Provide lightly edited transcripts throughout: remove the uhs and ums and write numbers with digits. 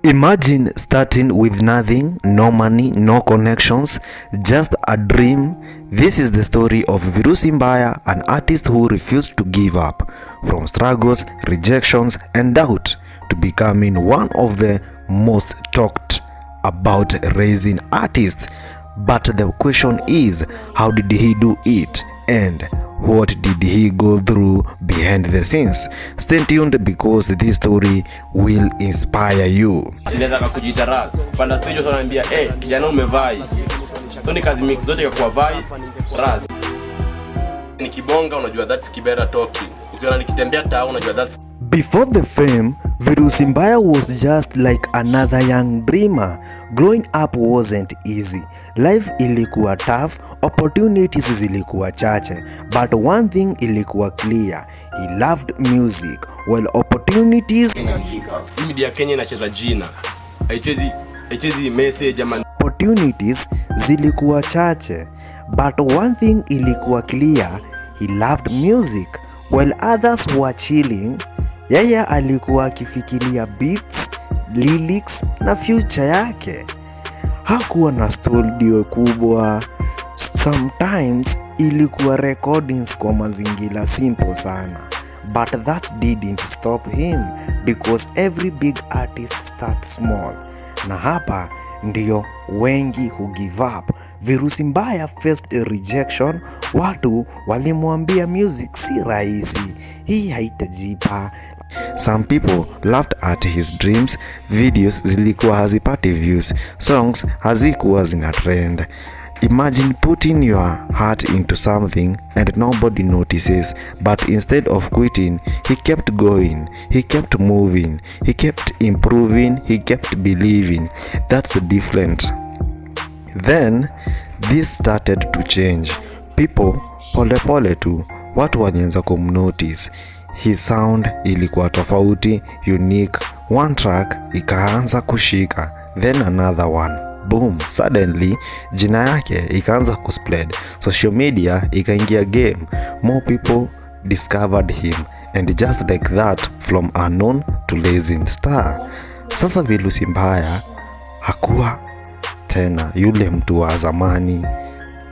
Imagine starting with nothing, no money, no connections, just a dream. This is the story of Virusi Mbaya, an artist who refused to give up from struggles, rejections, and doubt to becoming one of the most talked about raising artists. But the question is, how did he do it? And what did he go through behind the scenes? Stay tuned because this story will inspire you. Nilianza kujiita Raz. Panda stage watu wananiambia, kijana umevai. So ni kazi mix zote kwa vai Raz. Nikibonga unajua that's Kibera talking. Ukiona nikitembea taa unajua that's. Before the fame, Virusi Mbaya was just like another young dreamer. Growing up wasn't easy. Life ilikuwa tough, opportunities zilikuwa chache, but one thing ilikuwa clear. He loved music, while opportunities media Kenya inacheza jina. Haichezi message ama opportunities zilikuwa chache, but one thing ilikuwa clear. He loved music, while others were chilling. Yeye alikuwa akifikiria beats, lyrics na future yake. Hakuwa na studio kubwa. Sometimes ilikuwa recordings kwa mazingira simple sana. But that didn't stop him because every big artist starts small. Na hapa ndio wengi who give up. Virusi Mbaya faced a rejection. Watu walimwambia music si rahisi, hii haitajipa. Some people laughed at his dreams. Videos zilikuwa hazipati views, songs hazikuwa zina trend. Imagine putting your heart into something and nobody notices, but instead of quitting, he kept going, he kept moving, he kept improving, he kept believing. That's different. Then this started to change. People pole tu, watu walianza kumnotice. His sound ilikuwa tofauti, unique. One track ikaanza kushika, then another one. Boom, suddenly jina yake ikaanza kuspread. Social media ikaingia game. More people discovered him, and just like that, from unknown to rising star. Sasa Virusi Mbaya hakuwa tena yule mtu wa zamani.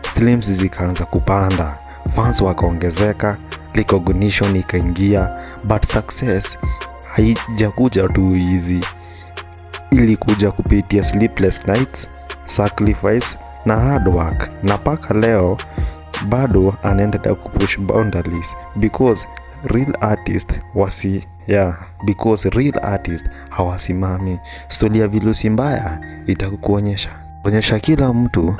Streams zikaanza kupanda, fans wakaongezeka, recognition ikaingia, but success haijakuja tu easy. Ilikuja kupitia sleepless nights, sacrifice na hard work. Na paka leo bado anaendelea kupush boundaries because real artist hawasimami. Story ya Virusi Mbaya itakuonyesha kila mtu,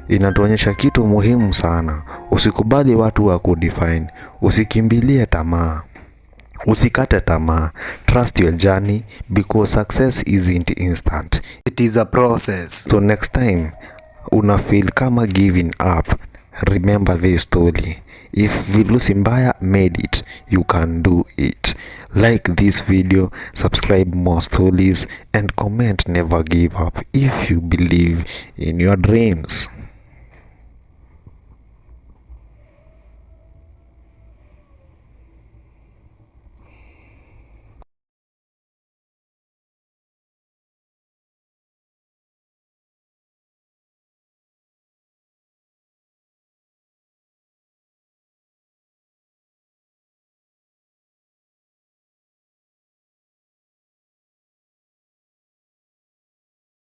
inatuonyesha kitu muhimu sana. Usikubali watu wa kudefine, usikimbilie tamaa, usikate tamaa. Trust your journey because success isn't instant, it is a process. So next time una feel kama giving up, remember this story. If Virusi Mbaya made it, you can do it. Like this video, subscribe more stories, and comment never give up if you believe in your dreams.